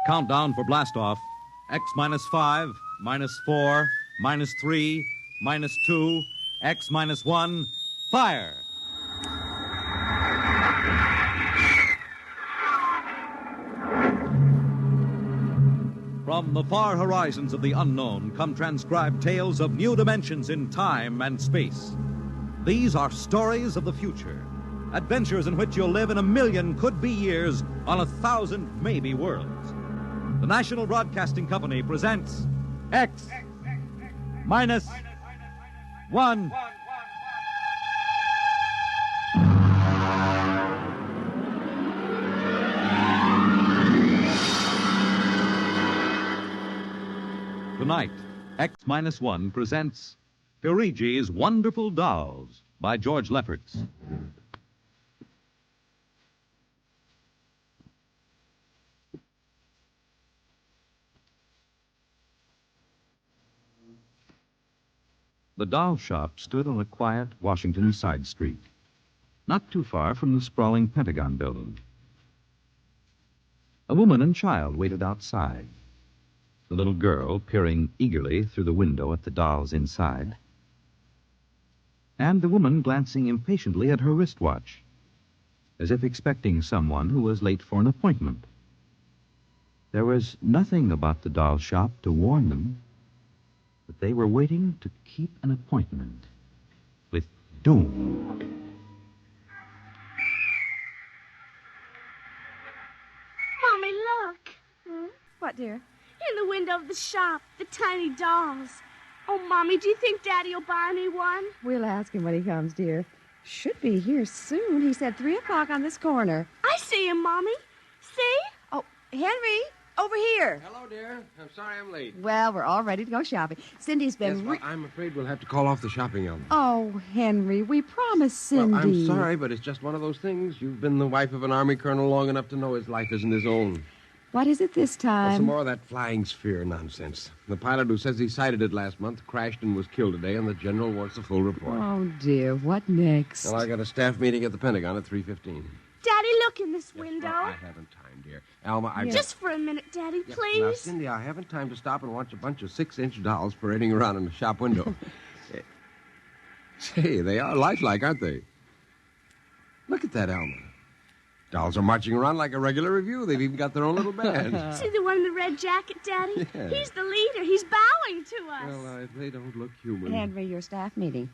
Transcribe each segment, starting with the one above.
Countdown for blastoff. X minus 5, minus 4, minus 3, minus 2, X minus 1, fire! From the far horizons of the unknown come transcribed tales of new dimensions in time and space. These are stories of the future, adventures in which you'll live in 1,000,000 could-be years on 1,000 maybe worlds. The National Broadcasting Company presents X minus 1. Tonight, X minus 1 presents Perigis Wonderful Dolls by George Lefferts. The doll shop stood on a quiet Washington side street, not too far from the sprawling Pentagon building. A woman and child waited outside, the little girl peering eagerly through the window at the dolls inside, and the woman glancing impatiently at her wristwatch, as if expecting someone who was late for an appointment. There was nothing about the doll shop to warn them that they were waiting to keep an appointment with doom. Mommy, look. What, dear? In the window of the shop, the tiny dolls. Oh, Mommy, do you think Daddy will buy me one? We'll ask him when he comes, dear. Should be here soon. He said 3 o'clock on this corner. I see him, Mommy. See? Oh, Henry, over here. Hello, dear. I'm sorry I'm late. Well, we're all ready to go shopping. Cindy's been... Yes, well, I'm afraid we'll have to call off the shopping album. Oh, Henry, we promised Cindy. Well, I'm sorry, but it's just one of those things. You've been the wife of an army colonel long enough to know his life isn't his own. What is it this time? Well, some more of that flying sphere nonsense. The pilot who says he sighted it last month crashed and was killed today, and the general wants a full report. Oh, dear. What next? Well, I got a staff meeting at the Pentagon at 3:15. Daddy, look in this window. Well, I haven't time, dear. Alma, I... Just for a minute, Daddy, please. Now, Cindy, I haven't time to stop and watch a bunch of 6-inch dolls parading around in the shop window. Say, they are lifelike, aren't they? Look at that, Alma. Dolls are marching around like a regular review. They've even got their own little band. See the one in the red jacket, Daddy? Yeah. He's the leader. He's bowing to us. Well, they don't look human. Henry, your staff meeting.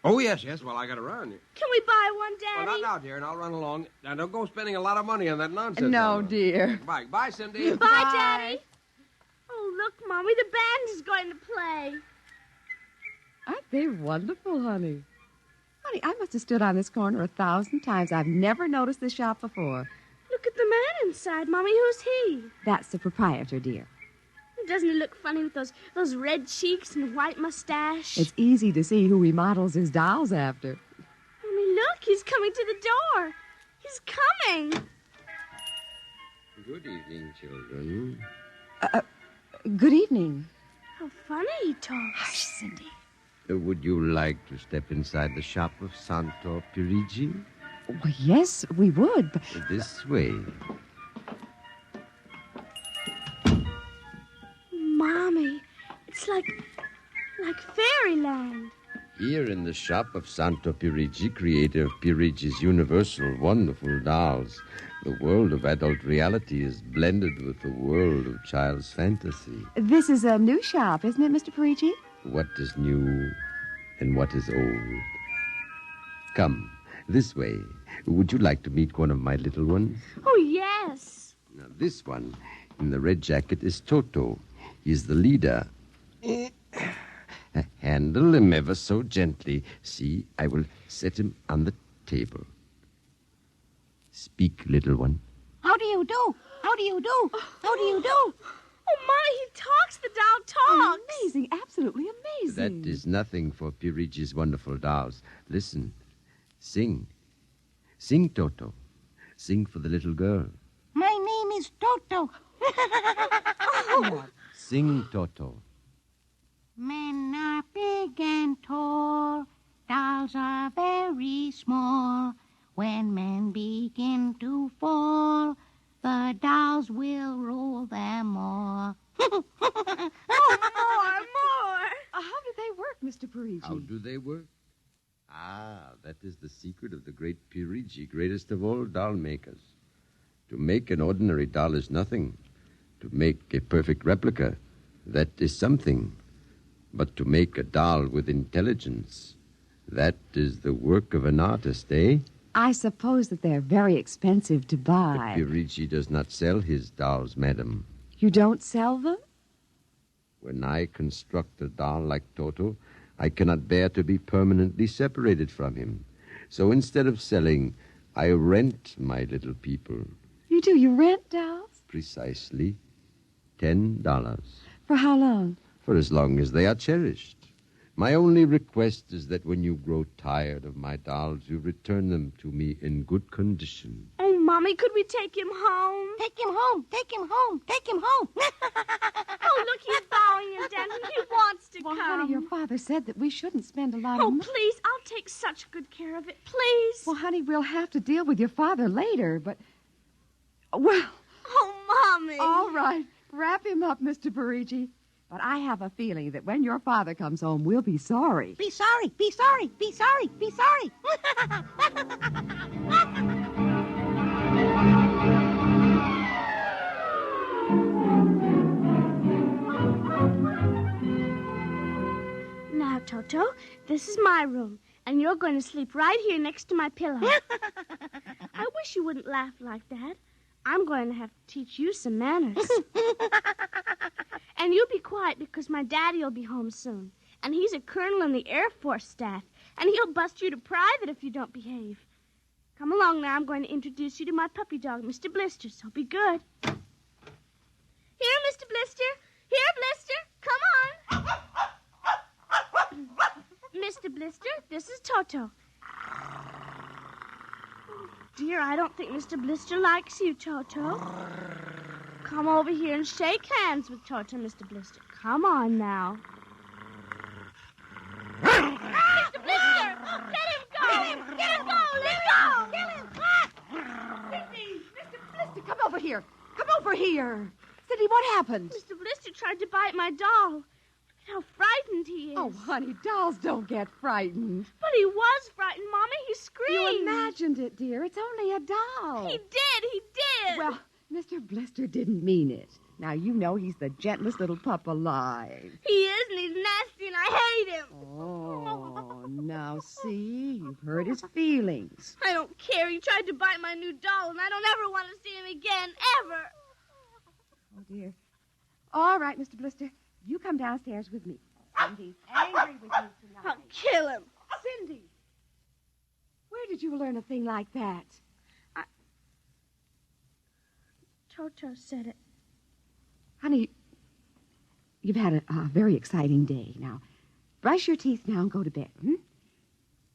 Oh, yes. Well, I got to run. Can we buy one, Daddy? Well, not now, dear, and I'll run along. Now, don't go spending a lot of money on that nonsense. No, Alma. dear. Bye. Bye, Cindy. Bye, Daddy. Oh, look, Mommy, the band is going to play. Aren't they wonderful, honey? Honey, I must have stood on this corner 1,000 times. I've never noticed this shop before. Look at the man inside, Mommy. Who's he? That's the proprietor, dear. Doesn't he look funny with those red cheeks and white mustache? It's easy to see who he models his dolls after. Mommy, look, he's coming to the door. He's coming. Good evening, children. Good evening. How funny he talks. Hush, Cindy. Would you like to step inside the shop of Santo Perigi? Well, yes, we would. But... This way. Mommy, it's like fairyland. Here in the shop of Santo Perigi, creator of Perigis Universal Wonderful Dolls, the world of adult reality is blended with the world of child's fantasy. This is a new shop, isn't it, Mr. Perigi? What is new and what is old? Come, this way. Would you like to meet one of my little ones? Oh, yes. Now, this one in the red jacket is Toto. He's the leader. Handle him ever so gently. See, I will set him on the table. Speak, little one. How do you do? How do you do? How do you do? Oh, Mommy, he talks. The doll talks. Amazing, absolutely amazing. That is nothing for Perigis Wonderful Dolls. Listen. Sing. Sing, Toto. Sing for the little girl. My name is Toto. Sing, Toto. Men are big and tall. Dolls are very small. When men begin to fall, the dolls will roll their How do they work? That is the secret of the great Perigi, greatest of all doll makers. To make an ordinary doll is nothing. To make a perfect replica, that is something. But to make a doll with intelligence, that is the work of an artist, eh? I suppose that they're very expensive to buy. Perigi does not sell his dolls, madam. You don't sell them? When I construct a doll like Toto, I cannot bear to be permanently separated from him. So instead of selling, I rent my little people. You do? You rent dolls? Precisely $10. For how long? For as long as they are cherished. My only request is that when you grow tired of my dolls, you return them to me in good condition. Oh, Mommy, could we take him home? Take him home. Take him home. Take him home. Oh, look, he's bowing and dancing. He wants to Well, come. honey, your father said that we shouldn't spend a lot Oh, of money. please, I'll take such good care of it. Please. Well, honey, we'll have to deal with your father later, but... Well, Oh, Mommy. all right. Wrap him up, Mr. Perigi. But I have a feeling that when your father comes home, we'll be sorry. Be sorry. Be sorry. Be sorry. Be sorry. Now, Toto, this is my room, and you're going to sleep right here next to my pillow. I wish you wouldn't laugh like that. I'm going to have to teach you some manners. And you be quiet because my daddy will be home soon. And he's a colonel in the Air Force staff. And he'll bust you to private if you don't behave. Come along now. I'm going to introduce you to my puppy dog, Mr. Blister, so be good. Here, Mr. Blister. Here, Blister. Come on. Mr. Blister, this is Toto. Dear, I don't think Mr. Blister likes you, Toto. Come over here and shake hands with Toto, Mr. Blister. Come on now. Mr. Blister! Let him go! Let him go! Let go! Kill him. Cindy! Mr. Blister, come over here. Come over here. Cindy, what happened? Mr. Blister tried to bite my doll. Look at how frightened he is. Oh, honey, dolls don't get frightened. But he was frightened, Mommy. He screamed. You imagined it, dear. It's only a doll. He did. Well, Mr. Blister didn't mean it. Now, you know he's the gentlest little pup alive. He is, and he's nasty, and I hate him. Oh, now see, you've hurt his feelings. I don't care. He tried to bite my new doll, and I don't ever want to see him again, ever. Oh, dear. All right, Mr. Blister, you come downstairs with me. Cindy's angry with you tonight. I'll kill him. Cindy, where did you learn a thing like that? Toto said it. Honey, you've had a very exciting day. Now, brush your teeth now and go to bed.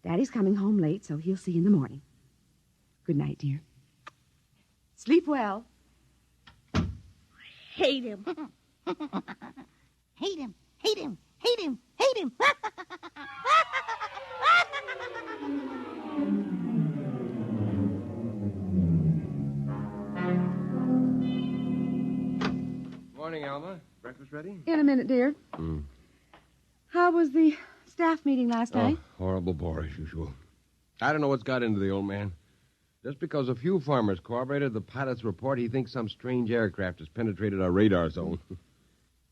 Daddy's coming home late, so he'll see you in the morning. Good night, dear. Sleep well. Hate him. Hate him. Hate him. Hate him. Hate him. Morning, Alma. Breakfast ready? In a minute, dear. How was the staff meeting last night? Horrible bore as usual. I don't know what's got into the old man. Just because a few farmers corroborated the pilot's report, he thinks some strange aircraft has penetrated our radar zone.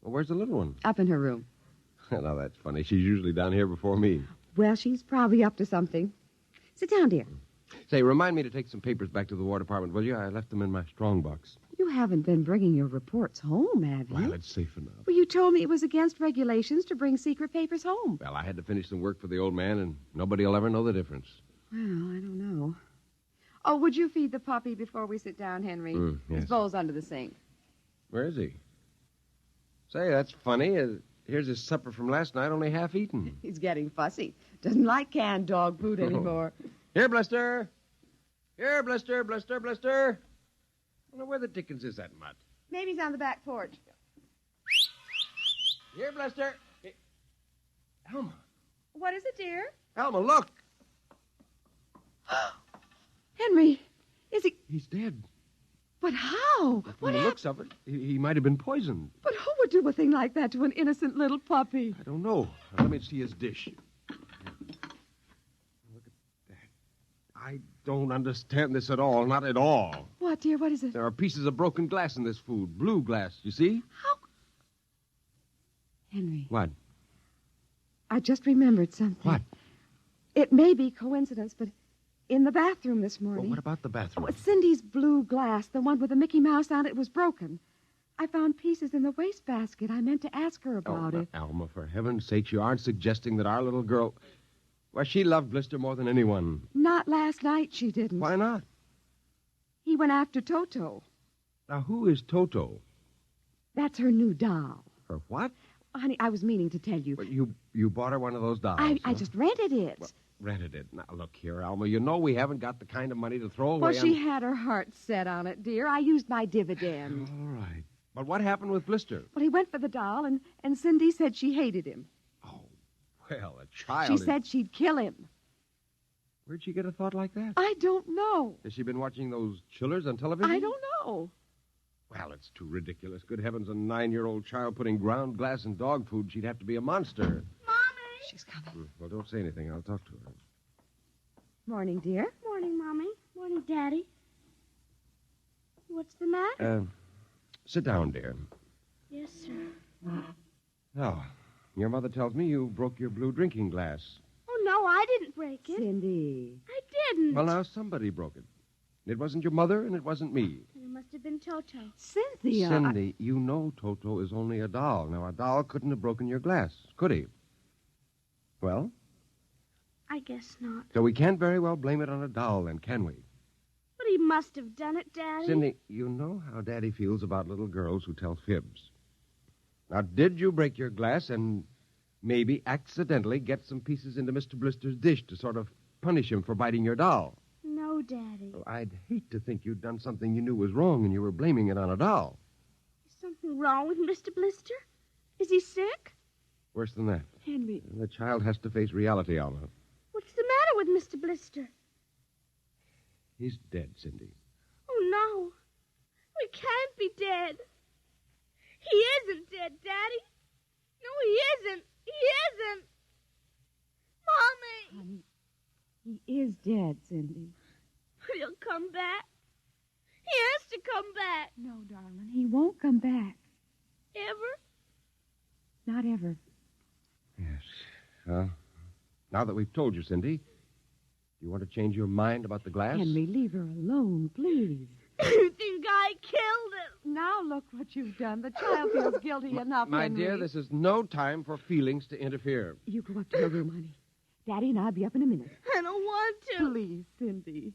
Well, where's the little one? Up in her room. Now, that's funny. She's usually down here before me. Well, she's probably up to something. Sit down, dear. Say, remind me to take some papers back to the War Department, will you? I left them in my strong box. You haven't been bringing your reports home, have you? Well, it's safe enough. Well, you told me it was against regulations to bring secret papers home. Well, I had to finish some work for the old man, and nobody will ever know the difference. Well, I don't know. Oh, would you feed the puppy before we sit down, Henry? Yes. His bowl's under the sink. Where is he? Say, that's funny. Here's his supper from last night, only half eaten. He's getting fussy. Doesn't like canned dog food anymore. Here, Blister. Here, Blister, Blister, Blister. I wonder where the dickens is that mutt? Maybe he's on the back porch. Here, Blister. Hey. Alma. What is it, dear? Alma, look. Henry, is he... He's dead. But how? From the looks of it, he might have been poisoned. But who would do a thing like that to an innocent little puppy? I don't know. Now, let me see his dish. I don't understand this at all. Not at all. What, dear? What is it? There are pieces of broken glass in this food. Blue glass, you see? How? Henry. What? I just remembered something. What? It may be coincidence, but in the bathroom this morning... Well, what about the bathroom? Cindy's blue glass, the one with the Mickey Mouse on it, was broken. I found pieces in the wastebasket. I meant to ask her about it. Alma, for heaven's sake, you aren't suggesting that our little girl... Well, she loved Blister more than anyone. Not last night, she didn't. Why not? He went after Toto. Now, who is Toto? That's her new doll. Her what? Honey, I was meaning to tell you. Well, you bought her one of those dolls, I huh? just rented it. Well, rented it. Now, look here, Alma. You know we haven't got the kind of money to throw away Well, she on... had her heart set on it, dear. I used my dividend. All right. But what happened with Blister? Well, he went for the doll, and Cindy said she hated him. Oh, well, a child... She said she'd kill him. Where'd she get a thought like that? I don't know. Has she been watching those chillers on television? I don't know. Well, it's too ridiculous. Good heavens, a 9-year-old child putting ground glass in dog food. She'd have to be a monster. Mommy! She's coming. Well, don't say anything. I'll talk to her. Morning, dear. Morning, Mommy. Morning, Daddy. What's the matter? Sit down, dear. Yes, sir. Now, your mother tells me you broke your blue drinking glass. Oh, no, I didn't break it. Cindy. I didn't. Well, now, somebody broke it. It wasn't your mother, and it wasn't me. It must have been Toto. Cynthia. Cindy, you know Toto is only a doll. Now, a doll couldn't have broken your glass, could he? Well? I guess not. So we can't very well blame it on a doll, then, can we? But he must have done it, Daddy. Cindy, you know how Daddy feels about little girls who tell fibs. Now, did you break your glass and maybe accidentally get some pieces into Mr. Blister's dish to sort of punish him for biting your doll? No, Daddy. Well, I'd hate to think you'd done something you knew was wrong and you were blaming it on a doll. Is something wrong with Mr. Blister? Is he sick? Worse than that. Henry. The child has to face reality, Alma. What's the matter with Mr. Blister? He's dead, Cindy. Oh, no. We can't be dead. He isn't dead, Daddy. No, he isn't. He isn't. Mommy! Honey, he is dead, Cindy. But he'll come back. He has to come back. No, darling, he won't come back. Ever? Not ever. Yes. Well, now that we've told you, Cindy, do you want to change your mind about the glass? Henry, leave her alone, please. You think I killed him? Now look what you've done. The child feels guilty enough, My Henry. dear, this is no time for feelings to interfere. You go up to your room, honey. Daddy and I'll be up in a minute. I don't want to. Please, Cindy.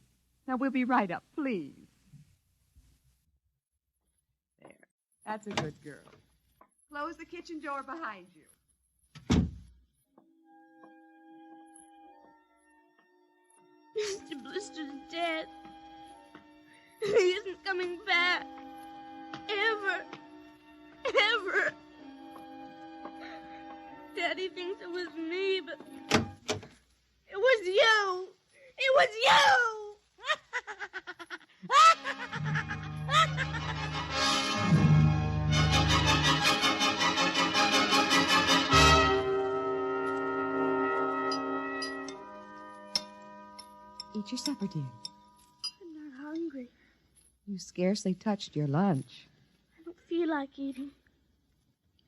Now, we'll be right up, please. There. That's a good girl. Close the kitchen door behind you. Mr. Blister's dead. He isn't coming back. Ever. Ever. Daddy thinks it was me, but it was you. It was you. Eat your supper, dear. I'm not hungry. You scarcely touched your lunch. I don't feel like eating.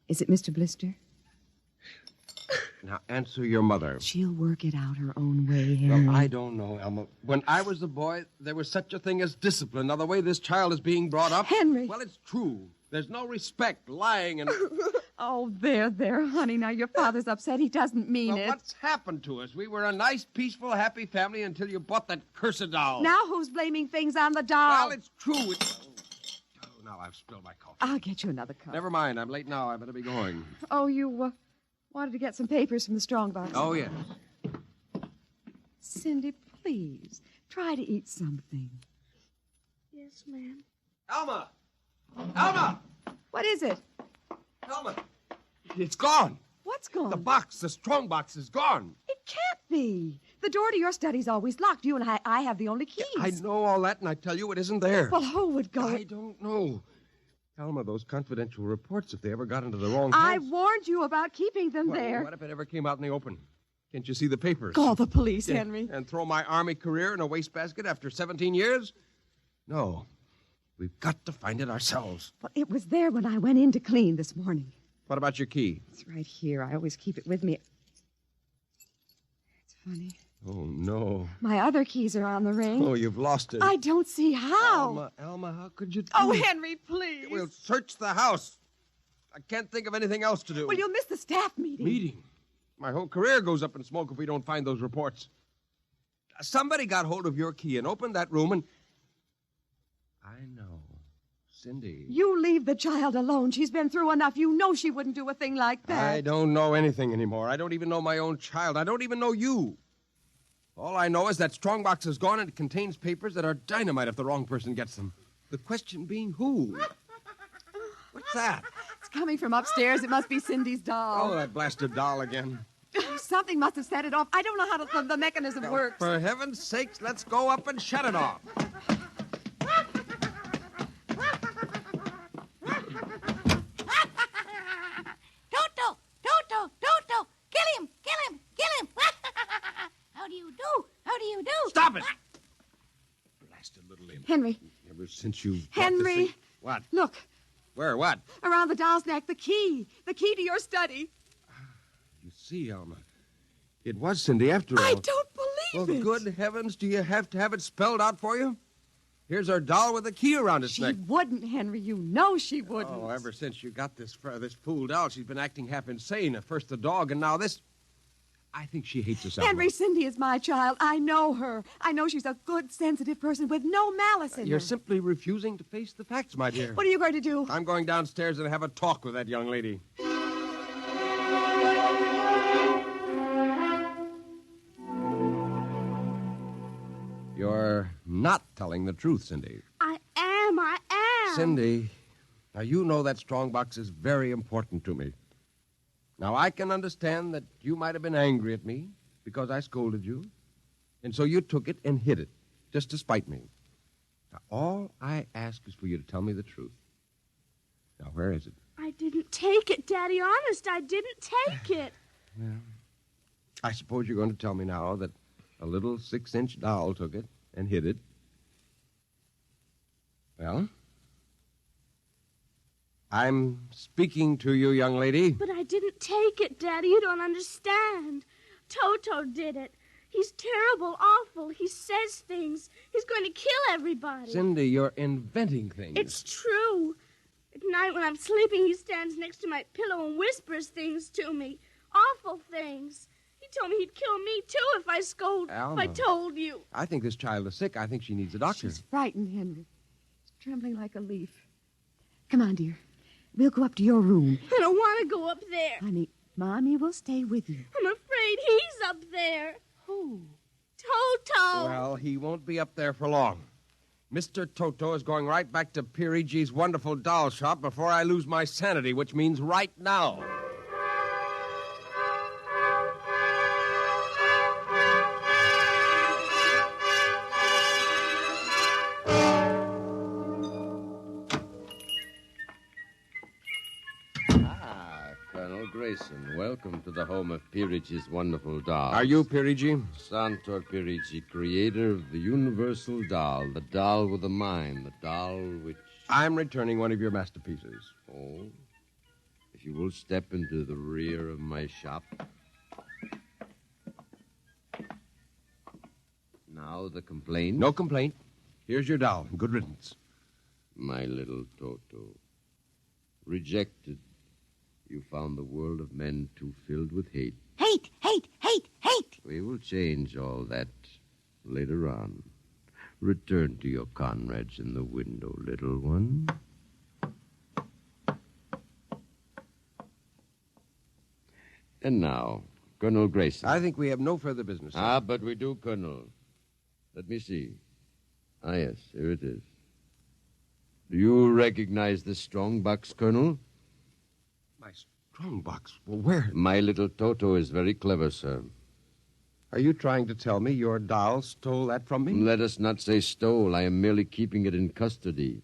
Is it Mr. Blister? Now, answer your mother. She'll work it out her own way, Henry. Well, I don't know, Elma. When I was a boy, there was such a thing as discipline. Now, the way this child is being brought up... Henry. Well, it's true. There's no respect, lying, and... Oh, there, honey. Now, your father's upset. He doesn't mean Well, it. what's happened to us? We were a nice, peaceful, happy family until you bought that cursed doll. Now who's blaming things on the doll? Well, it's true. Oh, now I've spilled my coffee. I'll get you another cup. Never mind. I'm late now. I better be going. Oh, you wanted to get some papers from the strongbox. Oh, yes. Cindy, please, try to eat something. Yes, ma'am. Alma! Alma! What is it? Alma! It's gone. What's gone? The box, the strong box, is gone. It can't be. The door to your study's always locked. You and I have the only keys. I know all that, and I tell you it isn't there. Well, who would go? I don't know. Alma, those confidential reports, if they ever got into the wrong I hands... warned you about keeping them Well, there. what if it ever came out in the open? Can't you see the papers? Call the police, Henry. And throw my Army career in a wastebasket after 17 years? No. We've got to find it ourselves. Well, it was there when I went in to clean this morning. What about your key? It's right here. I always keep it with me. It's funny. Oh, no. My other keys are on the ring. Oh, you've lost it. I don't see how. Alma, how could you do Oh, it? Henry, please. We'll search the house. I can't think of anything else to do. Well, you'll miss the staff meeting. Meeting? My whole career goes up in smoke if we don't find those reports. Somebody got hold of your key and opened that room and... I know. Cindy. You leave the child alone. She's been through enough. You know she wouldn't do a thing like that. I don't know anything anymore. I don't even know my own child. I don't even know you. All I know is that strongbox is gone and it contains papers that are dynamite if the wrong person gets them. The question being who? What's that? It's coming from upstairs. It must be Cindy's doll. Oh, that blasted doll again. Something must have set it off. I don't know how the mechanism works. For heaven's sakes, let's go up and shut it off. Toto, kill him. How do you do? Stop it! Blasted little imp. Henry. Ever since you... Henry. What? Look, Where? What? around the doll's neck, the key. The key to your study. You see, Alma, it was Cindy after all. I don't believe it. Well, good heavens, do you have to have it spelled out for you? Here's our doll with a key around its She neck. wouldn't, Henry. You know she wouldn't. Oh, ever since you got this fool doll, she's been acting half insane. At first the dog, and now this. I think she hates us, Alma. Henry, Cindy is my child. I know her. I know she's a good, sensitive person with no malice in You're her. simply refusing to face the facts, my dear. What are you going to do? I'm going downstairs and have a talk with that young lady. You're not telling the truth, Cindy. I am. Cindy, now you know that strongbox is very important to me. Now, I can understand that you might have been angry at me because I scolded you, and so you took it and hid it, just to spite me. Now, all I ask is for you to tell me the truth. Now, where is it? I didn't take it, Daddy. Honest, I didn't take it. Well, I suppose you're going to tell me now that a little 6-inch doll took it and hid it. Well, I'm speaking to you, young lady. But I didn't take it, Daddy. You don't understand. Toto did it. He's terrible, awful. He says things. He's going to kill everybody. Cindy, you're inventing things. It's true. At night when I'm sleeping, he stands next to my pillow and whispers things to me. Awful things. He told me he'd kill me, too, if I Alma. if I told you. I think this child is sick. I think she needs a doctor. She's frightened, Henry. She's trembling like a leaf. Come on, dear. We'll go up to your room. I don't want to go up there. Honey, Mommy will stay with you. I'm afraid he's up there. Who? Toto. Well, he won't be up there for long. Mr. Toto is going right back to Perigis Wonderful Dolls shop before I lose my sanity, which means right now. Colonel Grayson, welcome to the home of Perigis Wonderful Dolls. Are you Perigi? Santor Perigi, creator of the universal doll, the doll with a mind, the doll which... I'm returning one of your masterpieces. Oh, if you will step into the rear of my shop. Now the complaint. No complaint. Here's your doll. Good riddance. My little Toto. Rejected. You found the world of men too filled with hate. Hate. We will change all that later on. Return to your comrades in the window, little one. And now, Colonel Grayson. I think we have no further business. Sir. But we do, Colonel. Let me see. Yes, here it is. Do you recognize this strong box, Colonel? My strong box. Well, where? My little Toto is very clever, sir. Are you trying to tell me your doll stole that from me? Let us not say stole. I am merely keeping it in custody.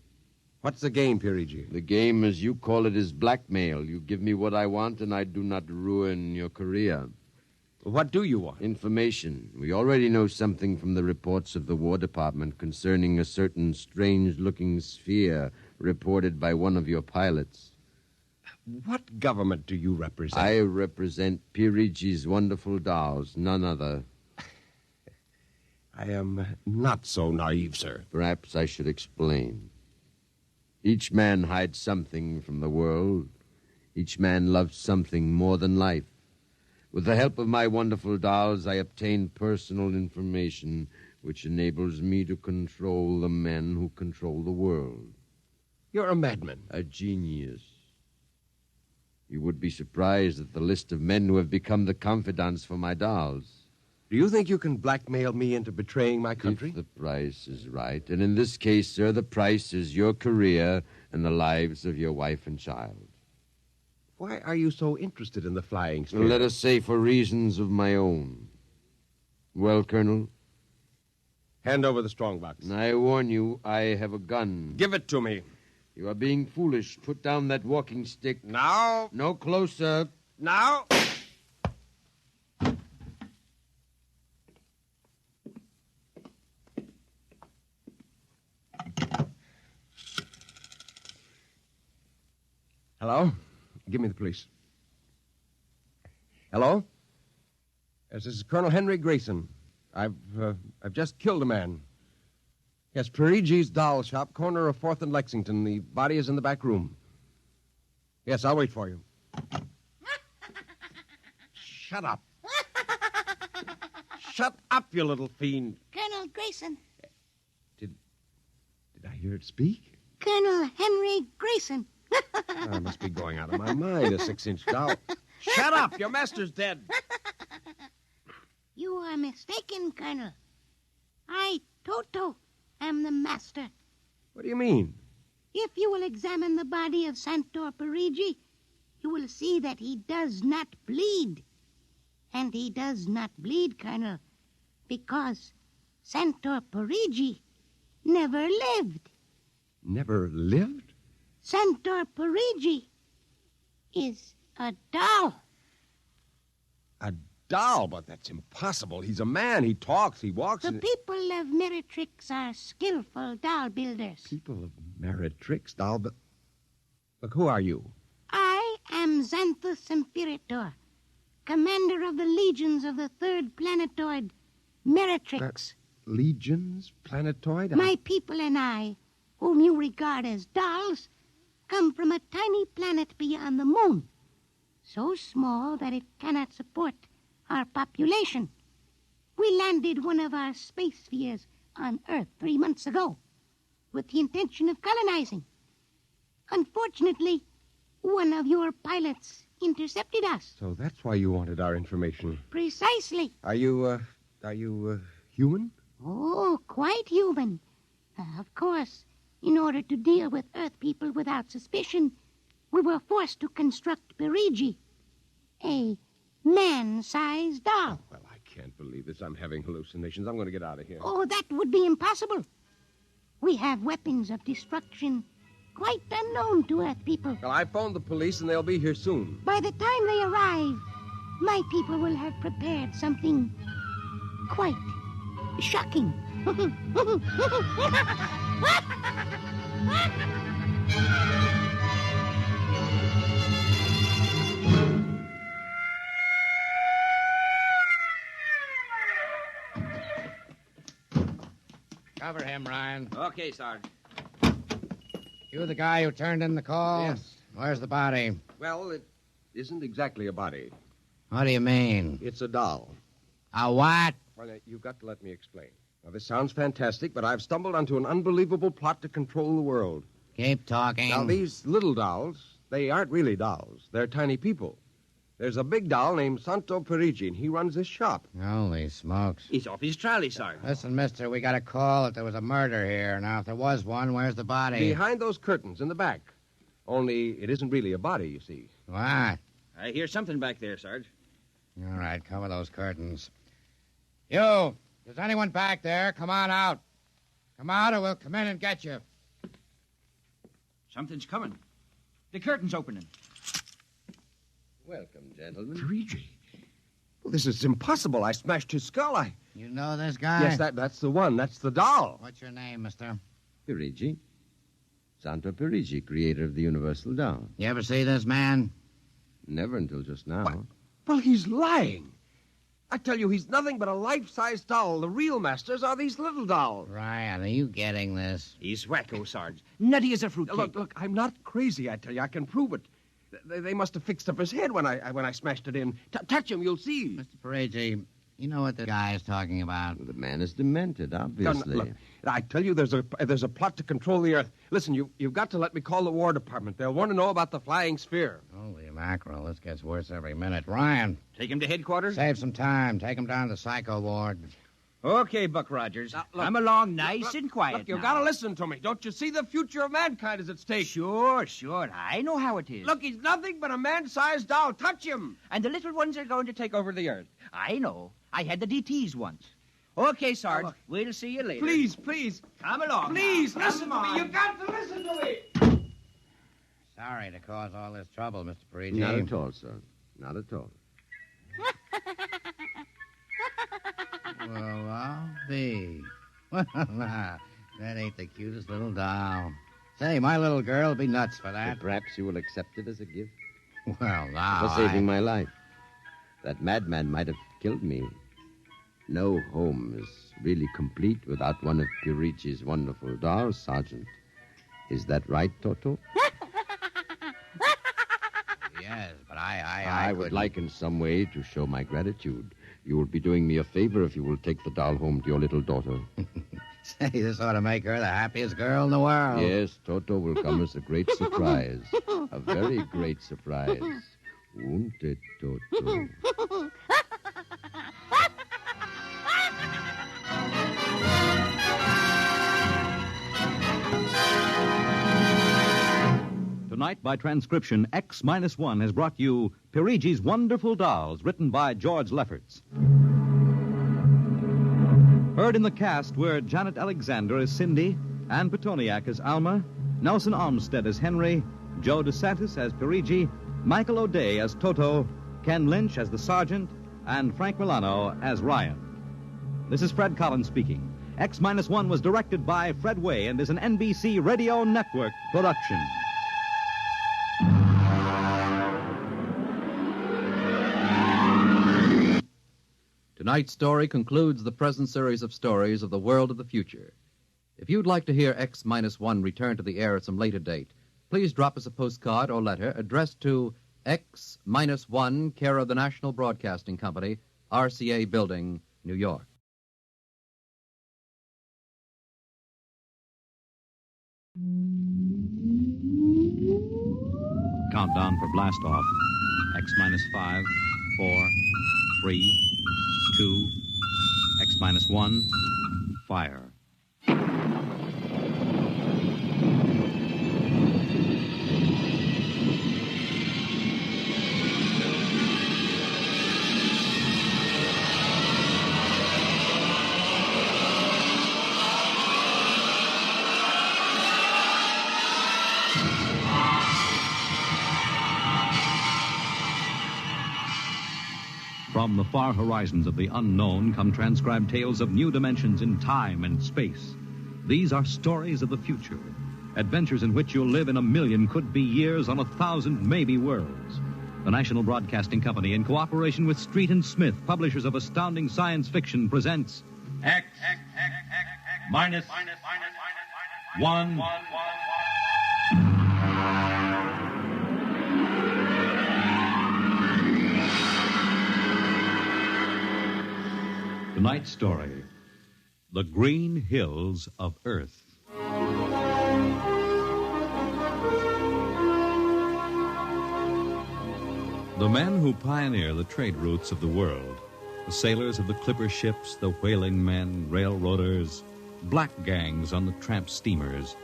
What's the game, Perigi? The game, as you call it, is blackmail. You give me what I want, and I do not ruin your career. What do you want? Information. We already know something from the reports of the War Department concerning a certain strange-looking sphere reported by one of your pilots. What government do you represent? I represent Perigis Wonderful Dolls, none other. I am not so naive, sir. Perhaps I should explain. Each man hides something from the world. Each man loves something more than life. With the help of my wonderful dolls, I obtain personal information which enables me to control the men who control the world. You're a madman. A genius. You would be surprised at the list of men who have become the confidants for my dolls. Do you think you can blackmail me into betraying my country? If the price is right. And in this case, sir, the price is your career and the lives of your wife and child. Why are you so interested in the flying sphere? Let us say for reasons of my own. Well, Colonel? Hand over the strongbox. I warn you, I have a gun. Give it to me. You are being foolish. Put down that walking stick. Now. No closer. Now. Hello? Give me the police. Hello? Yes, this is Colonel Henry Grayson. I've just killed a man. Yes, Perigis Doll Shop, corner of 4th and Lexington. The body is in the back room. Yes, I'll wait for you. Shut up. Shut up, you little fiend. Colonel Grayson. Did I hear it speak? Colonel Henry Grayson. I must be going out of my mind, a 6-inch doll. Shut up! Your master's dead. You are mistaken, Colonel. I, Toto, am the master. What do you mean? If you will examine the body of Santor Perigi, you will see that he does not bleed. And he does not bleed, Colonel, because Santor Perigi never lived. Never lived? Santor Perigi is a doll. A doll? But that's impossible. He's a man. He talks. He walks. The people of Meretrix are skillful doll builders. People of Meretrix, doll. But look, who are you? I am Xanthus Imperator, commander of the legions of the 3rd planetoid, Meretrix. Legions? Planetoid? My people and I, whom you regard as dolls, come from a tiny planet beyond the moon, so small that it cannot support our population. We landed one of our space spheres on Earth 3 months ago with the intention of colonizing. Unfortunately, one of your pilots intercepted us. So that's why you wanted our information. Precisely. Are you human? Oh, quite human. Of course, in order to deal with Earth people without suspicion, we were forced to construct Perigi, a man-sized doll. Well, I can't believe this. I'm having hallucinations. I'm going to get out of here. Oh, that would be impossible. We have weapons of destruction quite unknown to Earth people. Well, I phoned the police, and they'll be here soon. By the time they arrive, my people will have prepared something quite shocking. Cover him, Ryan. Okay, Sarge. You the guy who turned in the call? Yes. Where's the body? Well, it isn't exactly a body. What do you mean? It's a doll. A what? Well, now, you've got to let me explain. Now, this sounds fantastic, but I've stumbled onto an unbelievable plot to control the world. Keep talking. Now, these little dolls, they aren't really dolls. They're tiny people. There's a big doll named Santo Perigi, and he runs this shop. Holy smokes. He's off his trolley, Sarge. Listen, mister, we got a call that there was a murder here. Now, if there was one, where's the body? Behind those curtains in the back. Only it isn't really a body, you see. What? I hear something back there, Sarge. All right, cover those curtains. You, is anyone back there? Come on out. Come out or we'll come in and get you. Something's coming. The curtain's opening. Welcome, gentlemen. Perigi. Well, this is impossible. I smashed his skull. You know this guy? Yes, that's the one. That's the doll. What's your name, mister? Perigi. Santo Perigi, creator of the universal doll. You ever see this man? Never until just now. What? Well, he's lying. I tell you, he's nothing but a life-size doll. The real masters are these little dolls. Ryan, are you getting this? He's wacko, Sarge. Nutty as a fruitcake. Look, I'm not crazy, I tell you. I can prove it. They must have fixed up his head when I smashed it in. Touch him, you'll see. Mr. Perigi, you know what the guy is talking about. The man is demented, obviously. Look, I tell you, there's a plot to control the Earth. Listen, you've got to let me call the War Department. They'll want to know about the flying sphere. Holy mackerel, this gets worse every minute. Ryan, Take him to headquarters? save some time. Take him down to the psycho ward. Okay, Buck Rogers. Now, look, Come along nice and quiet. Look, you've now. got to listen to me. Don't you see the future of mankind is at stake? Sure. I know how it is. Look, he's nothing but a man-sized doll. Touch him. And the little ones are going to take over the Earth. I know. I had the DTs once. Okay, Sarge. look. We'll see you later. Please. Come along. Please, now. listen Come to me. on. You've got to listen to me. Sorry to cause all this trouble, Mr. Perigi. Not at all, sir. Not at all. Well, I'll be. Well, that ain't the cutest little doll. Say, my little girl will be nuts for that. But perhaps you will accept it as a gift Well, now. for saving my life. That madman might have killed me. No home is really complete without one of Perigi's wonderful dolls, Sergeant. Is that right, Toto? Yes, but I would couldn't- like in some way to show my gratitude. You will be doing me a favor if you will take the doll home to your little daughter. Say, this ought to make her the happiest girl in the world. Yes, Toto will come as a great surprise. A very great surprise. Won't it, Toto? Tonight, by transcription, X-1 has brought you Perigis Wonderful Dolls, written by George Lefferts. Heard in the cast were Janet Alexander as Cindy, Ann Petoniak as Alma, Nelson Olmsted as Henry, Joe DeSantis as Perigi, Michael O'Day as Toto, Ken Lynch as the Sergeant, and Frank Milano as Ryan. This is Fred Collins speaking. X-1 was directed by Fred Way and is an NBC Radio Network production. Tonight's story concludes the present series of stories of the world of the future. If you'd like to hear X-1 return to the air at some later date, please drop us a postcard or letter addressed to X-1, care of the National Broadcasting Company, RCA Building, New York. Countdown for blast off. X-5, 4, 3, 2, X-1, fire. From the far horizons of the unknown come transcribed tales of new dimensions in time and space. These are stories of the future, adventures in which you'll live in a million could-be years on 1,000 maybe worlds. The National Broadcasting Company, in cooperation with Street and Smith, publishers of astounding science fiction, presents X minus 1. tonight's story, The Green Hills of Earth. The men who pioneer the trade routes of the world, the sailors of the clipper ships, the whaling men, railroaders, black gangs on the tramp steamers,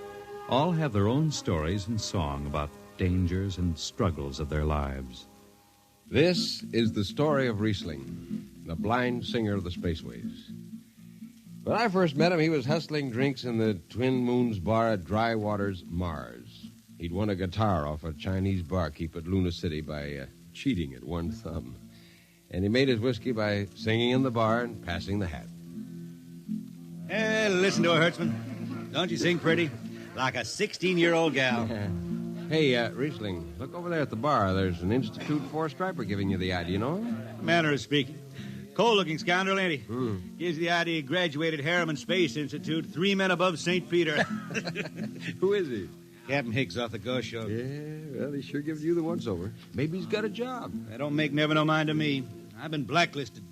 all have their own stories and song about dangers and struggles of their lives. This is the story of Riesling, the blind singer of the spaceways. When I first met him, he was hustling drinks in the Twin Moons bar at Dry Waters, Mars. He'd won a guitar off a Chinese barkeep at Luna City by cheating at one thumb. And he made his whiskey by singing in the bar and passing the hat. Listen to her, Hertzman. Don't you sing pretty? Like a 16-year-old gal. Hey, Riesling, look over there at the bar. There's an Institute four-striper giving you the eye. Do you know him? Manner of speaking. Cold-looking scoundrel, ain't he? Gives the idea he graduated Harriman Space Institute, 3 men above St. Peter. Who is he? Captain Hicks off the Ghost Show. Yeah, well, he sure gives you the once-over. Maybe he's got a job. That don't make never no mind to me. I've been blacklisted.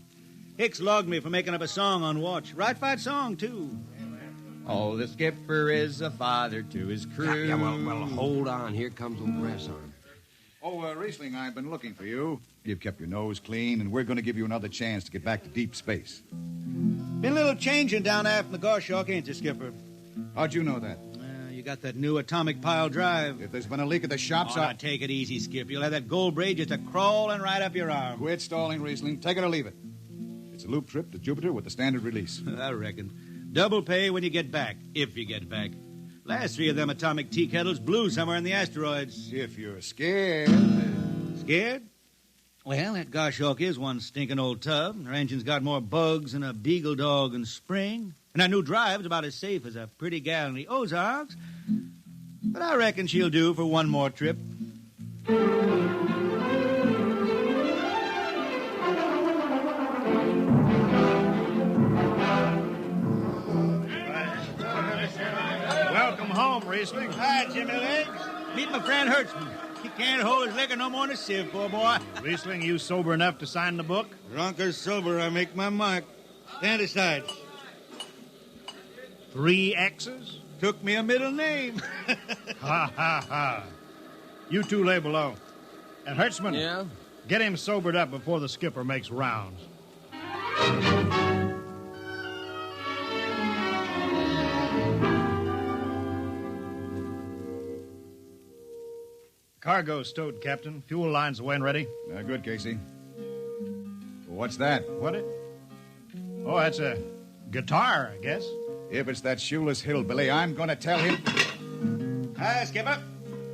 Hicks logged me for making up a song on watch. Right fight song, too. Oh, the skipper is a father to his crew. Yeah, well, hold on. Here comes old Brass Arm. Oh, Riesling, I've been looking for you. You've kept your nose clean, and we're going to give you another chance to get back to deep space. Been a little changing down aft in the Goshawk, ain't you, Skipper? How'd you know that? You got that new atomic pile drive. If there's been a leak at the shops, now take it easy, Skip. You'll have that gold braid just a-crawling right up your arm. Quit stalling, Riesling. Take it or leave it. It's a loop trip to Jupiter with the standard release. I reckon. Double pay when you get back, if you get back. Last 3 of them atomic tea kettles blew somewhere in the asteroids. If you're scared. Scared? Well, that Goshawk is one stinking old tub. Her engine's got more bugs than a beagle dog in spring. And that new drive's about as safe as a pretty gal in the Ozarks. But I reckon she'll do for one more trip. Welcome home, Riesling. Hi, Jimmy Legs. Meet my friend Hertzman. He can't hold his liquor no more than a sieve, poor boy. Riesling, you sober enough to sign the book? Drunk or sober, I make my mark. Stand aside. 3 X's? Took me a middle name. Ha, ha, ha. You 2 lay below. And Hertzman, yeah? Get him sobered up before the skipper makes rounds. Cargo stowed, Captain. Fuel lines away and ready. Good, Casey. What's that? What it? Oh, that's a guitar, I guess. If it's that shoeless hillbilly, I'm going to tell him... Hi, Skipper.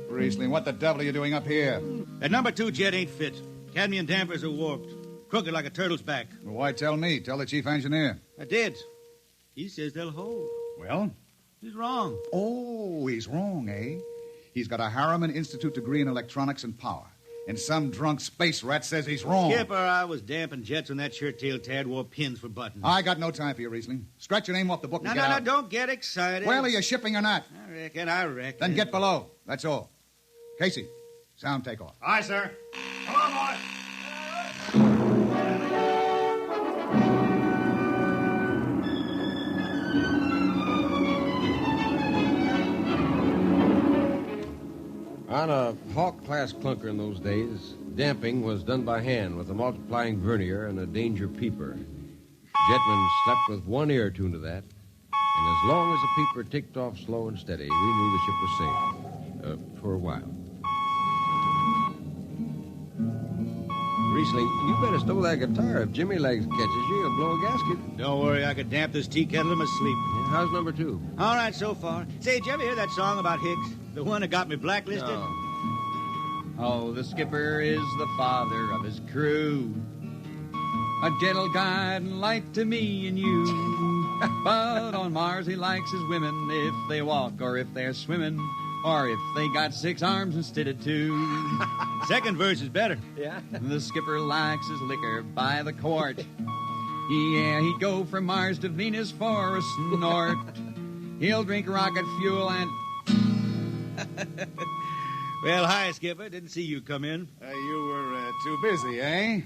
Riesling, what the devil are you doing up here? That number 2 jet ain't fit. Cadmium dampers are warped. Crooked like a turtle's back. Well, why tell me? Tell the chief engineer. I did. He says they'll hold. Well? He's wrong. Oh, he's wrong, eh? He's got a Harriman Institute degree in electronics and power. And some drunk space rat says he's wrong. Skipper, I was damping jets when that shirt-tailed tad wore pins for buttons. I got no time for you, Riesling. Scratch your name off the book and get out. No, don't get excited. Well, are you shipping or not? I reckon. Then get below. That's all. Casey, sound takeoff. Aye, sir. Come on, boy. On a Hawk-class clunker in those days, damping was done by hand with a multiplying vernier and a danger peeper. Jetmen slept with one ear tuned to that, and as long as the peeper ticked off slow and steady, we knew the ship was safe. For a while. Riesling, you better stow that guitar. If Jimmy Legs catches you, he'll blow a gasket. Don't worry, I could damp this tea kettle in my sleep. Yeah, how's number 2? All right, so far. Say, did you ever hear that song about Hicks? The one that got me blacklisted? No. Oh, the skipper is the father of his crew. A gentle guide and light to me and you. But on Mars he likes his women if they walk or if they're swimming. Or if they got 6 arms instead of 2. Second verse is better. Yeah. The skipper likes his liquor by the quart. Yeah, he'd go from Mars to Venus for a snort. He'll drink rocket fuel and... Well, hi, Skipper. Didn't see you come in. You were too busy, eh?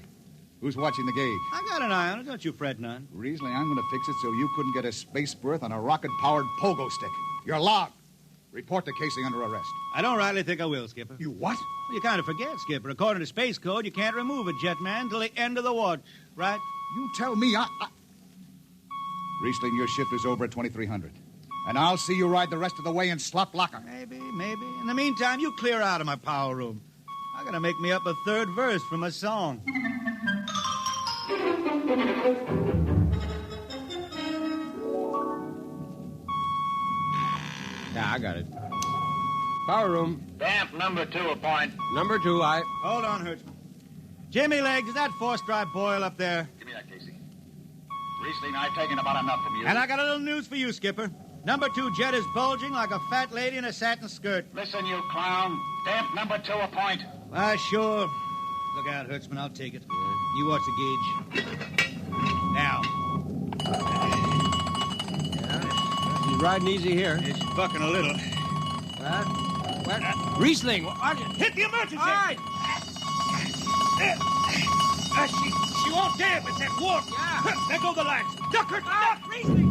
Who's watching the gauge? I got an eye on it. Don't you fret none. Riesling, I'm going to fix it so you couldn't get a space berth on a rocket-powered pogo stick. You're logged. Report to Casey under arrest. I don't rightly think I will, Skipper. You what? Well, you kind of forget, Skipper. According to Space Code, you can't remove a jetman till the end of the watch, right? You tell me Riesling, your shift is over at 2300. And I'll see you ride the rest of the way in slop locker. Maybe. In the meantime, you clear out of my power room. I gotta make me up a 3rd verse from a song. Yeah, I got it. Power room. Damp number 2 a point. Number 2, Hold on, Hertzman. Jimmy Legs, is that four-stripe boil up there? Give me that, Casey. Riesling, I've taken about enough from you. And I got a little news for you, Skipper. Number 2 jet is bulging like a fat lady in a satin skirt. Listen, you clown. Damp number 2 a point. Why, sure. Look out, Hertzman. I'll take it. You watch the gauge. Now. He's riding easy here. It's bucking a little. What? Riesling, hit the emergency! All right. She won't damp. It's that warp. Yeah. There go the lights. Duck her! Duck! Riesling!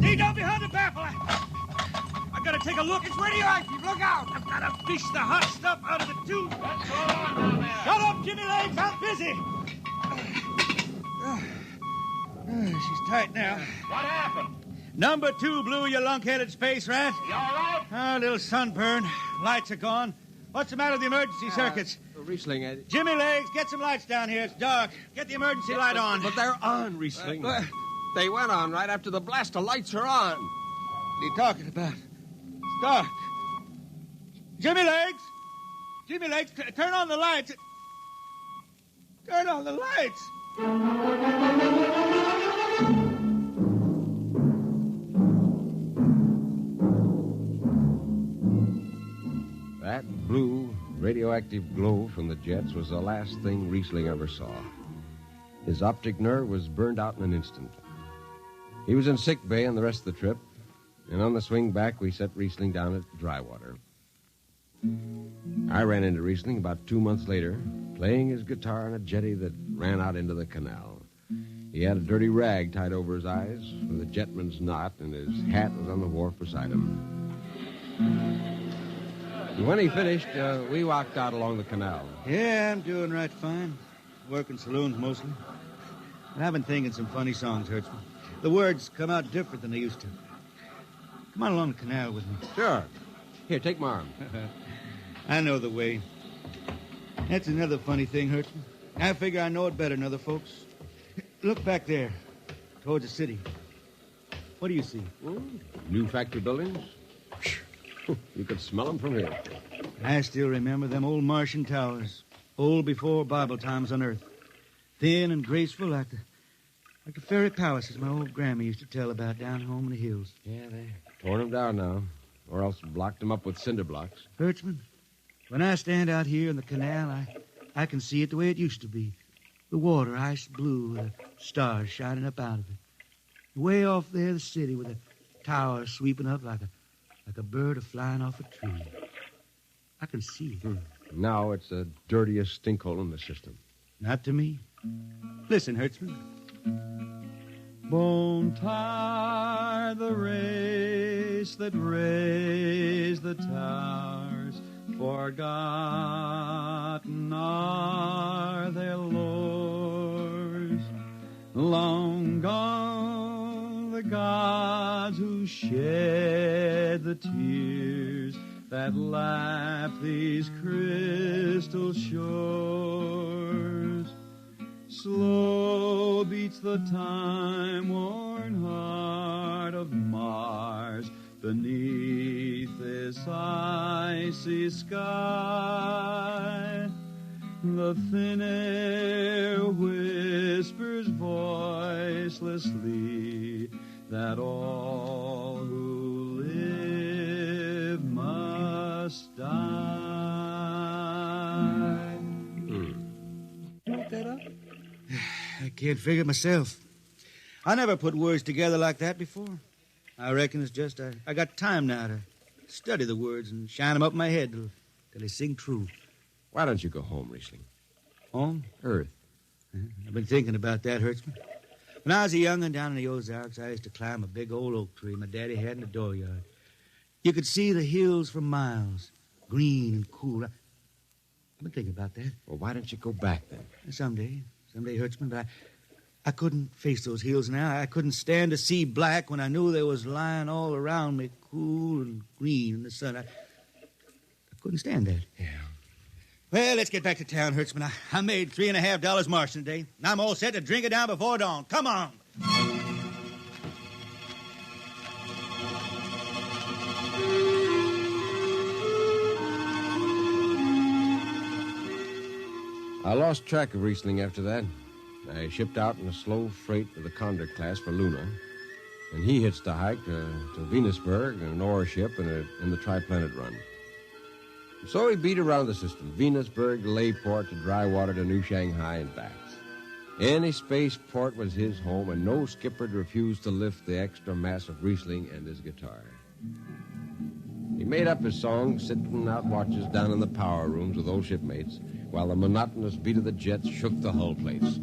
Stay down behind the baffle. I gotta take a look. It's radioactive. Look out! I've gotta fish the hot stuff out of the tube. What's going on down there? Shut up, Jimmy Legs. I'm busy. She's tight now. What happened? Number 2 blew, you lunkheaded space rat. You all right? A little sunburn. Lights are gone. What's the matter with the emergency circuits? Riesling, Jimmy Legs, get some lights down here. It's dark. Get the emergency light on. But they're on, Riesling. They went on right after the blast. The lights are on. What are you talking about? It's dark. Jimmy Legs! Jimmy Legs, turn on the lights. Turn on the lights. That blue, radioactive glow from the jets was the last thing Riesling ever saw. His optic nerve was burned out in an instant. He was in sick bay on the rest of the trip, and on the swing back, we set Riesling down at Drywater. I ran into Riesling about 2 months later, playing his guitar on a jetty that ran out into the canal. He had a dirty rag tied over his eyes with a jetman's knot, and his hat was on the wharf beside him. And when he finished, we walked out along the canal. Yeah, I'm doing right fine. Working saloons mostly. But I've been thinking some funny songs, Hertzman. The words come out different than they used to. Come on along the canal with me. Sure. Here, take my arm. I know the way. That's another funny thing, Hertzman. I figure I know it better than other folks. Look back there, towards the city. What do you see? New factory buildings? You could smell them from here. I still remember them old Martian towers, old before Bible times on Earth. Thin and graceful like the fairy palaces my old grandma used to tell about down home in the hills. Yeah, they torn them down now, or else blocked them up with cinder blocks. Hertzman, when I stand out here in the canal, I can see it the way it used to be. The water ice blue with the stars shining up out of it. Way off there, the city with the towers sweeping up like a bird flying off a tree. I can see it. Now it's the dirtiest stinkhole in the system. Not to me. Listen, Hertzman. Bone tie the race that raised the towers, forgotten are their lords. Long gone the gods who shed the tears that lap these crystal shores. Slow beats the time-worn heart of Mars beneath this icy sky. The thin air whispers voicelessly that all who live must die. Look that up? I can't figure it myself. I never put words together like that before. I reckon it's just I got time now to study the words and shine them up in my head till they sing true. Why don't you go home, Riesling? Home? Earth. I've been thinking about that, Hertzman. When I was a young'un down in the Ozarks, I used to climb a big old oak tree my daddy had in the dooryard. You could see the hills for miles, green and cool. I've been thinking about that. Well, why don't you go back then? Someday, Hertzman, but I couldn't face those hills now. I couldn't stand to see black when I knew they was lying all around me, cool and green in the sun. I couldn't stand that. Yeah. Well, let's get back to town, Hertzman. I made $3.50 Martian today, and I'm all set to drink it down before dawn. Come on. I lost track of Riesling after that. I shipped out in a slow freight with the Condor class for Luna, and he hitched a hike to Venusberg in an ore ship in the Triplanet run. So he beat around the system, Venusberg to Layport to Drywater to New Shanghai and back. Any spaceport was his home, and no skipper'd refuse to lift the extra mass of Riesling and his guitar. He made up his songs sitting out watches down in the power rooms with old shipmates, while the monotonous beat of the jets shook the hull plates.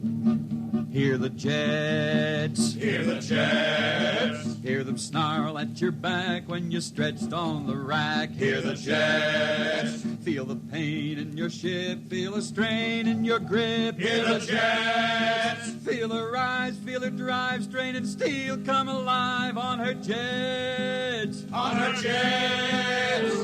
Hear the jets. Hear the jets. Hear them snarl at your back when you're stretched on the rack. Hear the jets. Feel the pain in your ship. Feel a strain in your grip. Hear the jets. Feel her rise, feel her drive, strain and steel come alive on her jets. On her jets.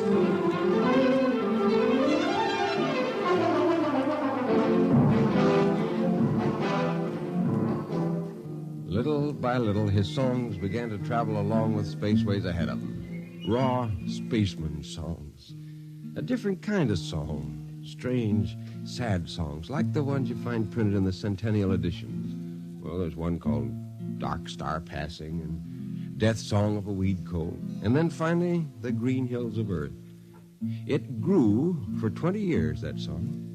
Little by little, his songs began to travel along with spaceways ahead of him. Raw spaceman songs. A different kind of song. Strange, sad songs, like the ones you find printed in the Centennial editions. Well, there's one called Dark Star Passing and Death Song of a Weed Cold. And then finally, The Green Hills of Earth. It grew for 20 years, that song.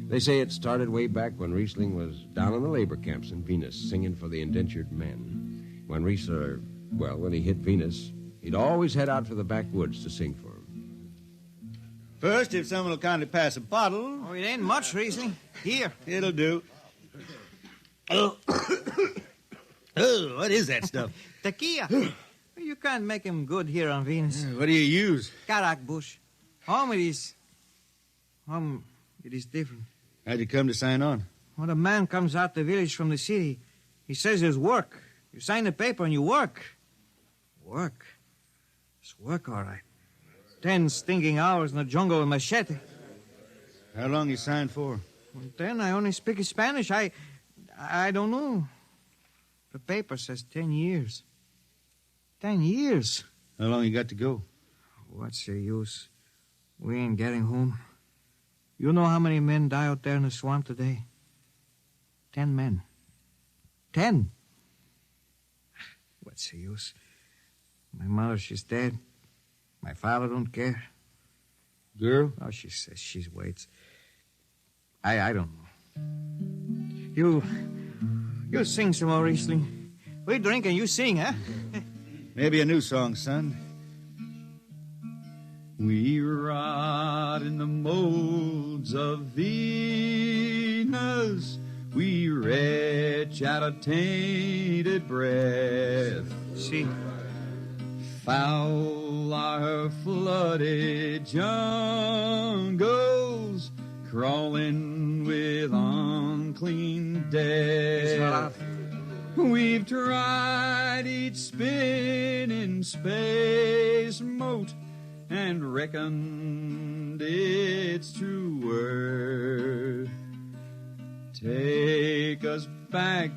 They say it started way back when Riesling was down in the labor camps in Venus singing for the indentured men. When when he hit Venus, he'd always head out for the backwoods to sing for him. First, if someone will kindly pass a bottle. Oh, it ain't much, Riesling. Here. It'll do. Oh, what is that stuff? Tequila. You can't make him good here on Venus. What do you use? Karak bush. Home it is different. How'd you come to sign on? When a man comes out the village from the city, he says there's work. You sign the paper and you work. Work? It's work, all right. 10 stinking hours in the jungle with machete. How long you signed for? And then I only speak Spanish. I don't know. The paper says 10 years. 10 years. How long you got to go? What's the use? We ain't getting home. You know how many men die out there in the swamp today? 10 men. 10. What's the use? My mother, she's dead. My father don't care. Girl? Oh, she says she waits. I don't know. You sing some more, Riesling. We drink and you sing, huh? Maybe a new song, son. We rot in the molds of Venus. We retch out a tainted breath. See? Foul are flooded jungles, crawling with unclean death. We've tried each spinning space mote and reckoned its true worth. Take us back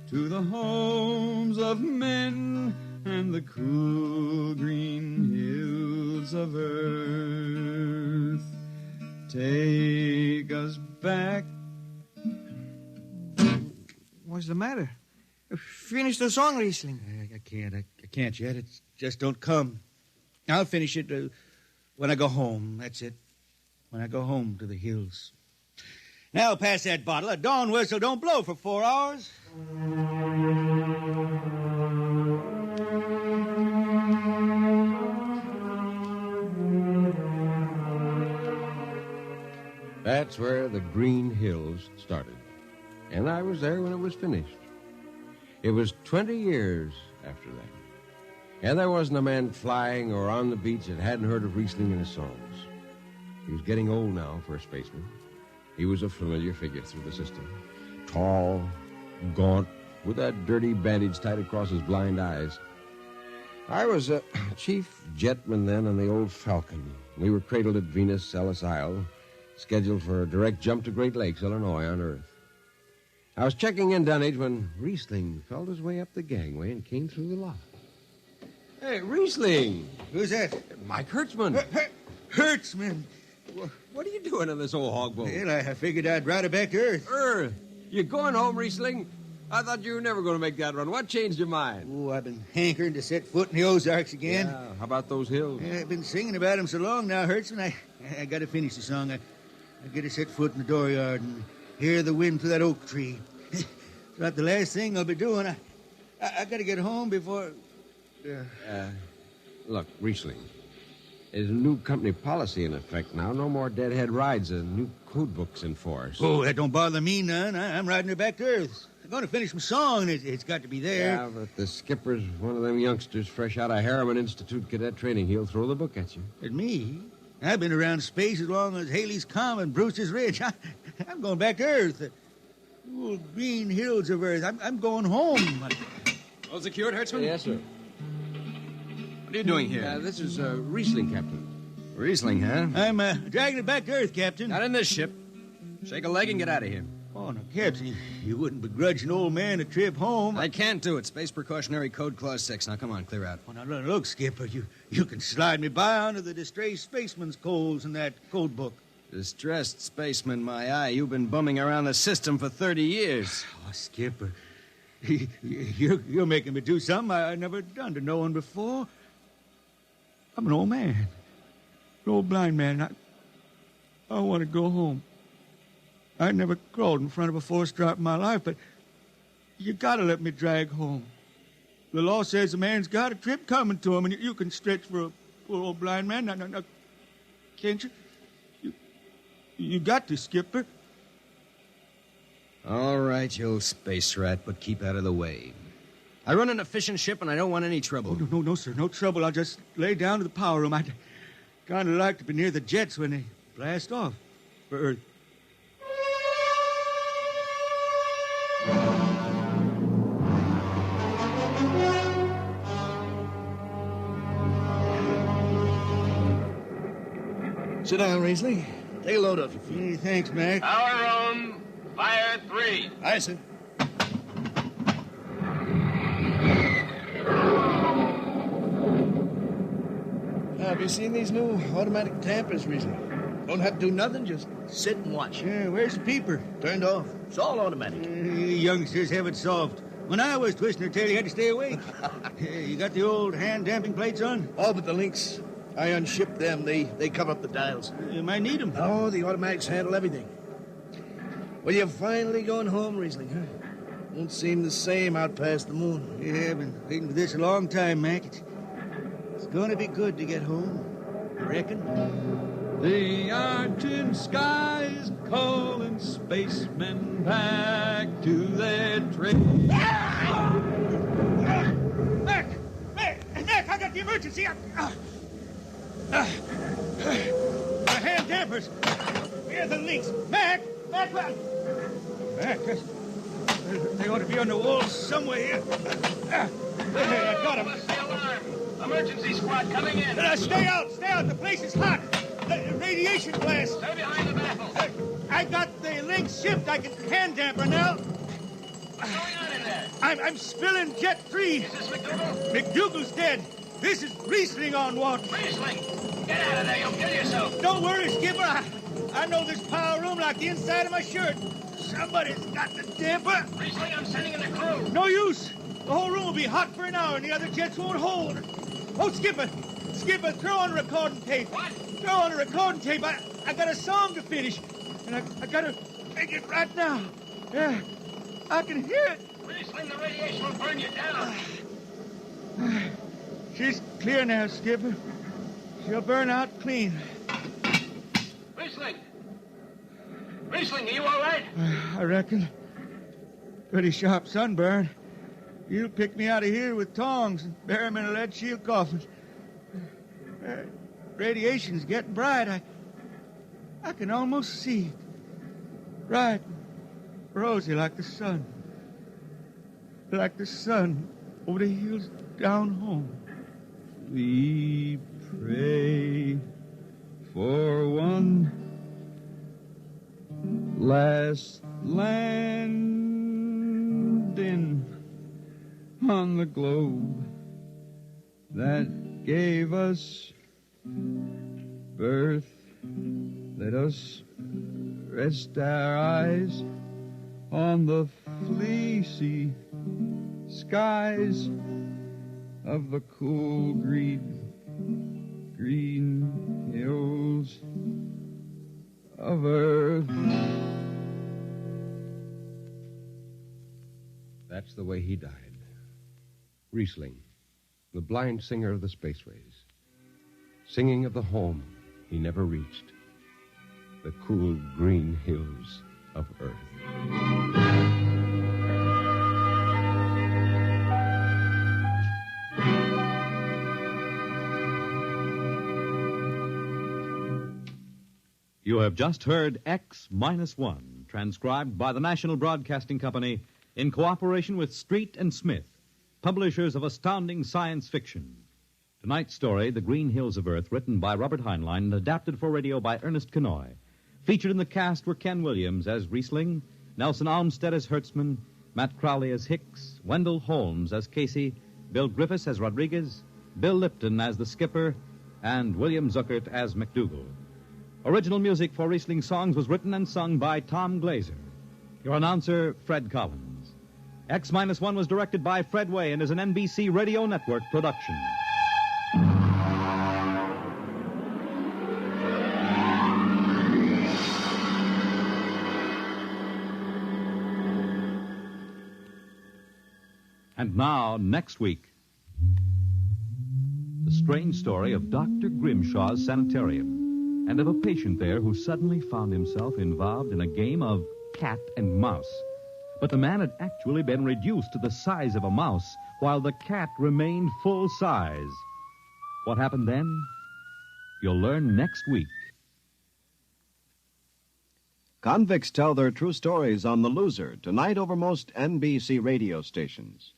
to the homes of men and the cool green hills of earth. Take us back. What's the matter? Finish the song, Riesling. I can't yet. It just don't come. I'll finish it when I go home. That's it. When I go home to the hills. Now pass that bottle. A dawn whistle don't blow for 4 hours. That's where the Green Hills started. And I was there when it was finished. It was 20 years after that. And there wasn't a man flying or on the beach that hadn't heard of Riesling and his songs. He was getting old now for a spaceman. He was a familiar figure through the system. Tall, gaunt, with that dirty bandage tied across his blind eyes. I was a chief jetman then on the old Falcon. We were cradled at Venus, Ellis Isle, scheduled for a direct jump to Great Lakes, Illinois, on Earth. I was checking in Dunwich when Riesling felt his way up the gangway and came through the lock. Hey, Riesling! Who's that? Mike Hertzman. Hertzman? What are you doing on this old hog boat? Well, I figured I'd ride it back to Earth. Earth? You going home, Riesling? I thought you were never going to make that run. What changed your mind? Oh, I've been hankering to set foot in the Ozarks again. Yeah, how about those hills? Yeah, I've been singing about them so long now, Hertzman. I got to finish the song. I got to set foot in the dooryard and hear the wind through that oak tree. It's about the last thing I'll be doing. I got to get home before... Look, Riesling, there's a new company policy in effect now. No more deadhead rides. A new code book's in force. Oh, that don't bother me none. I'm riding her back to Earth. I'm going to finish my song. It's got to be there. Yeah, but the skipper's one of them youngsters fresh out of Harriman Institute cadet training. He'll throw the book at you. At me? I've been around space as long as Haley's Common, Brewster's Ridge. I'm going back to Earth. The old green hills of Earth. I'm going home. All secured, Hertzman? Yes, sir. What are you doing here? This is Riesling, Captain. Riesling, huh? I'm dragging it back to Earth, Captain. Not in this ship. Shake a leg and get out of here. Oh, no, Captain, you wouldn't begrudge an old man a trip home. I can't do it. Space Precautionary Code Clause 6. Now, come on, clear out. Oh, now, look, Skipper, you can slide me by under the distressed spaceman's coals in that code book. Distressed spaceman, my eye. You've been bumming around the system for 30 years. Oh, Skipper, you're making me do something I never done to no one before. I'm an old man, an old blind man. I want to go home. I never crawled in front of a force drop in my life, but you got to let me drag home. The law says a man's got a trip coming to him, and you can stretch for a poor old blind man. Now, can't you? You got to, Skipper. All right, you old space rat, but keep out of the way. I run an efficient ship, and I don't want any trouble. Oh, no, sir, no trouble. I'll just lay down to the power room. I'd kind of like to be near the jets when they blast off for Earth. Sit down, Riesling. Take a load off your feet. Hey, thanks, Mac. Power room, fire 3. Aye, sir. Have you seen these new automatic tampers, Riesling? Don't have to do nothing, just sit and watch. Yeah, where's the peeper? Turned off. It's all automatic. Youngsters have it soft. When I was twisting her tail, you had to stay awake. You got the old hand damping plates on? All but the links. I unshipped them. They cover up the dials. You might need them. Oh, the automatics handle everything. Well, you're finally going home, Riesling, huh? Won't seem the same out past the moon. Yeah, I've been waiting for this a long time, Mac. It's going to be good to get home. You reckon? The argent sky is calling spacemen back to their trade. Mac, I got the emergency. The hand dampers. Here are the links. Mac, they ought to be on the wall somewhere here. I got them. What's the alarm? Emergency squad coming in. Stay out. The place is hot. Radiation blast. Stay behind the baffle. I got the links shipped. I can hand damper now. What's going on in there? I'm spilling jet 3. Is this McDougal? McDougal's dead. This is Riesling on watch. Riesling, get out of there. You'll kill yourself. Don't worry, Skipper. I know this power room like the inside of my shirt. Somebody's got the damper. Riesling, I'm sending in the crew. No use. The whole room will be hot for an hour, and the other jets won't hold. Oh, Skipper, throw on recording tape. What? Throw on a recording tape. I got a song to finish, and I gotta make it right now. Yeah, I can hear it. Riesling, the radiation will burn you down. She's clear now, Skipper. She'll burn out clean. Riesling, are you all right? I reckon. Pretty sharp sunburn. You'll pick me out of here with tongs and bury me in a lead shield coffin. Radiation's getting bright. I can almost see it. Bright, rosy like the sun. Like the sun over the hills down home. We pray for one last landing on the globe that gave us birth, Let us rest our eyes on the fleecy skies of the cool green hills of earth. That's the way he died. Riesling, the blind singer of the spaceways, singing of the home he never reached, the cool green hills of Earth. You have just heard X-1, transcribed by the National Broadcasting Company in cooperation with Street and Smith, publishers of astounding science fiction. Tonight's story, The Green Hills of Earth, written by Robert Heinlein and adapted for radio by Ernest Kenoy. Featured in the cast were Ken Williams as Riesling, Nelson Almstead as Hertzman, Matt Crowley as Hicks, Wendell Holmes as Casey, Bill Griffiths as Rodriguez, Bill Lipton as the skipper, and William Zuckert as McDougal. Original music for Riesling songs was written and sung by Tom Glazer. Your announcer, Fred Collins. X-1 was directed by Fred Way and is an NBC Radio Network production. And now, next week, the strange story of Dr. Grimshaw's sanitarium and of a patient there who suddenly found himself involved in a game of cat and mouse. But the man had actually been reduced to the size of a mouse, while the cat remained full size. What happened then? You'll learn next week. Convicts tell their true stories on The Loser, tonight over most NBC radio stations.